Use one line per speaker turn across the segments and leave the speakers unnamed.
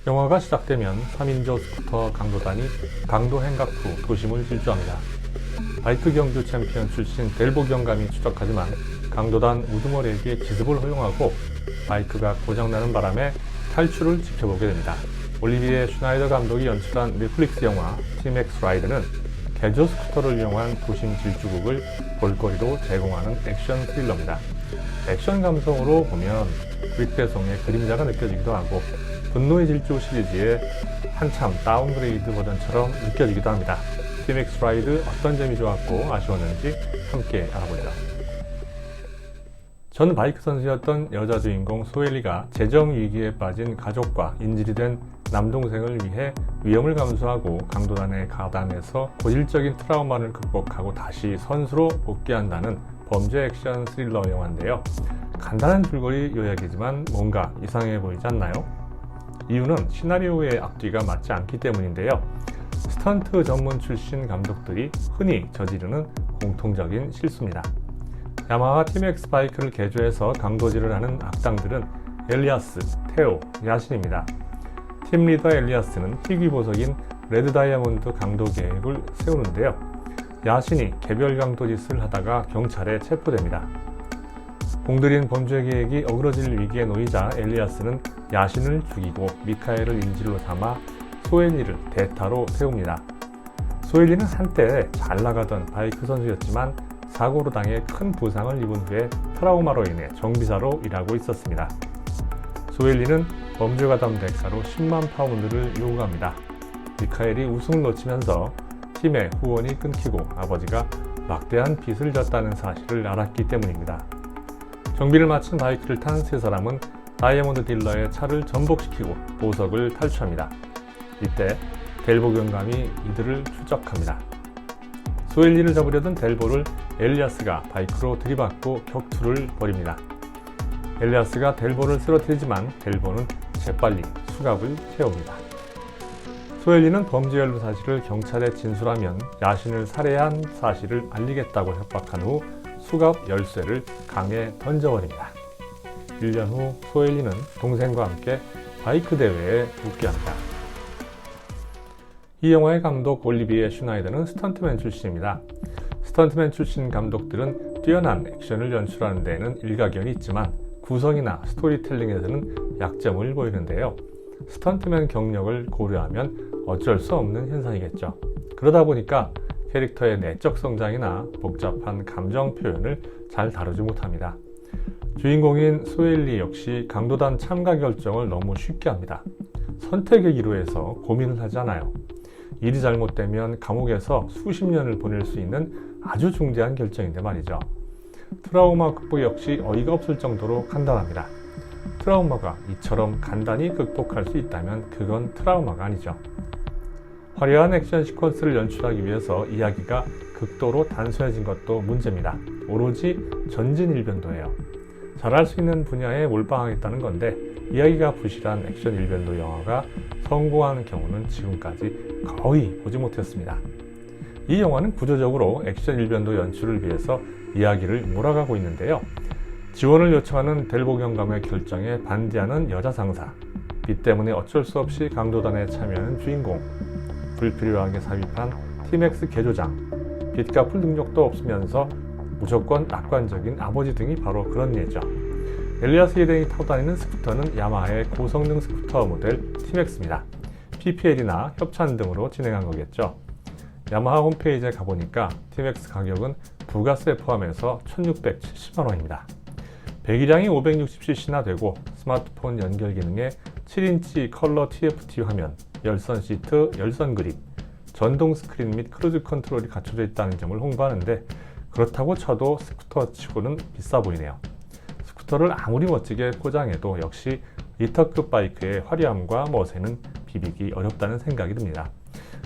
영화가 시작되면 3인조 스쿠터 강도단이 강도 행각 후 도심을 질주합니다. 바이크 경주 챔피언 출신 델보 경감이 추적하지만 강도단 우두머리에게 기습을 허용하고 바이크가 고장나는 바람에 탈출을 지켜보게 됩니다. 올리비에 슈나이더 감독이 연출한 넷플릭스 영화 팀 엑스 라이드는 개조 스쿠터를 이용한 도심 질주극을 볼거리로 제공하는 액션 스릴러입니다. 액션 감성으로 보면 릭배송의 그림자가 느껴지기도 하고 분노의 질주 시리즈의 한참 다운그레이드 버전처럼 느껴지기도 합니다. 팀 엑스 라이드 어떤 점이 좋았고 아쉬웠는지 함께 알아보죠. 전 바이크 선수였던 여자 주인공 소엘리가 재정 위기에 빠진 가족과 인질이 된 남동생을 위해 위험을 감수하고 강도단에 가담해서 고질적인 트라우마를 극복하고 다시 선수로 복귀한다는 범죄 액션 스릴러 영화인데요. 간단한 줄거리 요약이지만 뭔가 이상해 보이지 않나요? 이유는 시나리오의 앞뒤가 맞지 않기 때문인데요. 스턴트 전문 출신 감독들이 흔히 저지르는 공통적인 실수입니다. 야마하 팀엑스 바이크를 개조해서 강도질을 하는 악당들은 엘리아스, 테오, 야신입니다. 팀 리더 엘리아스는 희귀 보석인 레드 다이아몬드 강도 계획을 세우는데요. 야신이 개별 강도짓을 하다가 경찰에 체포됩니다. 공들인 범죄 계획이 어그러질 위기에 놓이자 엘리아스는 야신을 죽이고 미카엘을 인질로 삼아 소엘리를 대타로 세웁니다. 소엘리는 한때 잘 나가던 바이크 선수였지만 사고로 당해 큰 부상을 입은 후에 트라우마로 인해 정비사로 일하고 있었습니다. 소엘리는 범죄 가담 대가로 10만 파운드를 요구합니다. 미카엘이 우승을 놓치면서 팀의 후원이 끊기고 아버지가 막대한 빚을 졌다는 사실을 알았기 때문입니다. 정비를 마친 바이크를 탄 세 사람은 다이아몬드 딜러의 차를 전복시키고 보석을 탈취합니다. 이때 델보 경감이 이들을 추적합니다. 소엘리를 잡으려던 델보를 엘리아스가 바이크로 들이받고 격투를 벌입니다. 엘리아스가 델보를 쓰러뜨리지만 델보는 재빨리 수갑을 채웁니다. 소엘리는 범죄 연루 사실을 경찰에 진술하면 야신을 살해한 사실을 알리겠다고 협박한 후 수갑 열쇠를 강에 던져버립니다. 1년 후 소엘리는 동생과 함께 바이크 대회에 복귀합니다. 이 영화의 감독 올리비에 슈나이더는 스턴트맨 출신입니다. 스턴트맨 출신 감독들은 뛰어난 액션을 연출하는 데에는 일가견이 있지만 구성이나 스토리텔링에서는 약점을 보이는데요. 스턴트맨 경력을 고려하면 어쩔 수 없는 현상이겠죠. 그러다 보니까 캐릭터의 내적 성장이나 복잡한 감정 표현을 잘 다루지 못합니다. 주인공인 소엘리 역시 강도단 참가 결정을 너무 쉽게 합니다. 선택의 기로에서 고민을 하지 않아요. 일이 잘못되면 감옥에서 수십 년을 보낼 수 있는 아주 중대한 결정인데 말이죠. 트라우마 극복 역시 어이가 없을 정도로 간단합니다. 트라우마가 이처럼 간단히 극복할 수 있다면 그건 트라우마가 아니죠. 화려한 액션 시퀀스를 연출하기 위해서 이야기가 극도로 단순해진 것도 문제입니다. 오로지 전진일변도예요. 잘할 수 있는 분야에 몰빵하겠다는 건데 이야기가 부실한 액션 일변도 영화가 성공하는 경우는 지금까지 거의 보지 못했습니다. 이 영화는 구조적으로 액션 일변도 연출을 위해서 이야기를 몰아가고 있는데요. 지원을 요청하는 델보 경감의 결정에 반대하는 여자 상사, 빚 때문에 어쩔 수 없이 강도단에 참여하는 주인공, 불필요하게 삽입한 팀엑스 개조장, 빚 갚을 능력도 없으면서 무조건 낙관적인 아버지 등이 바로 그런 예죠. 엘리아스 일행이 타고 다니는 스쿠터는 야마하의 고성능 스쿠터 모델 팀엑스입니다. PPL이나 협찬 등으로 진행한 거겠죠. 야마하 홈페이지에 가보니까 팀엑스 가격은 부가세 포함해서 1,670만원입니다. 배기량이 560cc나 되고 스마트폰 연결 기능에 7인치 컬러 TFT 화면, 열선 시트, 열선 그립, 전동 스크린 및 크루즈 컨트롤이 갖춰져 있다는 점을 홍보하는데 그렇다고 쳐도 스쿠터 치고는 비싸 보이네요. 스쿠터를 아무리 멋지게 포장해도 역시 리터급 바이크의 화려함과 멋에는 비비기 어렵다는 생각이 듭니다.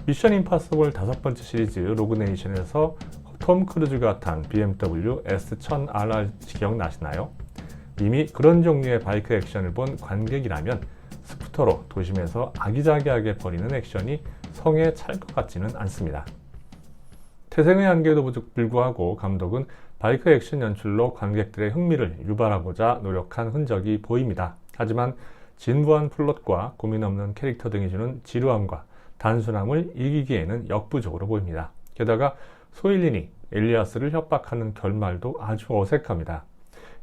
미션 임파서블 5번째 시리즈 로그네이션에서 톰 크루즈가 탄 BMW S1000RR 기억나시나요? 이미 그런 종류의 바이크 액션을 본 관객이라면 스쿠터로 도심에서 아기자기하게 벌이는 액션이 성에 찰 것 같지는 않습니다. 태생의 한계에도 불구하고 감독은 바이크 액션 연출로 관객들의 흥미를 유발하고자 노력한 흔적이 보입니다. 하지만 진부한 플롯과 고민 없는 캐릭터 등이 주는 지루함과 단순함을 이기기에는 역부족으로 보입니다. 게다가 소일린이 엘리아스를 협박하는 결말도 아주 어색합니다.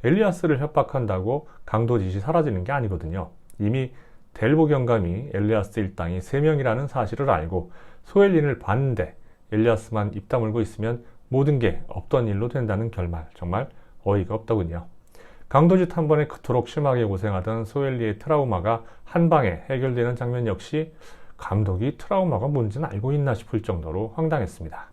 엘리아스를 협박한다고 강도짓이 사라지는 게 아니거든요. 이미 델보 경감이 엘리아스 일당이 3명이라는 사실을 알고 소일린을 봤는데 엘리아스만 입 다물고 있으면 모든 게 없던 일로 된다는 결말, 정말 어이가 없더군요. 강도짓 한 번에 그토록 심하게 고생하던 소엘리의 트라우마가 한 방에 해결되는 장면 역시 감독이 트라우마가 뭔지는 알고 있나 싶을 정도로 황당했습니다.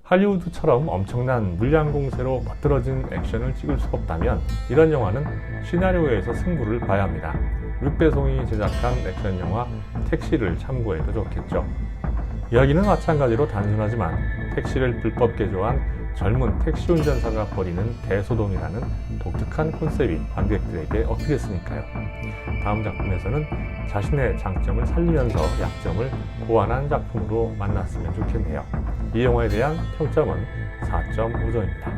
할리우드처럼 엄청난 물량 공세로 멋들어진 액션을 찍을 수 없다면 이런 영화는 시나리오에서 승부를 봐야 합니다. 룩배송이 제작한 액션 영화 택시를 참고해도 좋겠죠. 이야기는 마찬가지로 단순하지만 택시를 불법 개조한 젊은 택시 운전사가 벌이는 대소동이라는 독특한 컨셉이 관객들에게 어필했으니까요. 다음 작품에서는 자신의 장점을 살리면서 약점을 보완한 작품으로 만났으면 좋겠네요. 이 영화에 대한 평점은 4.5점입니다.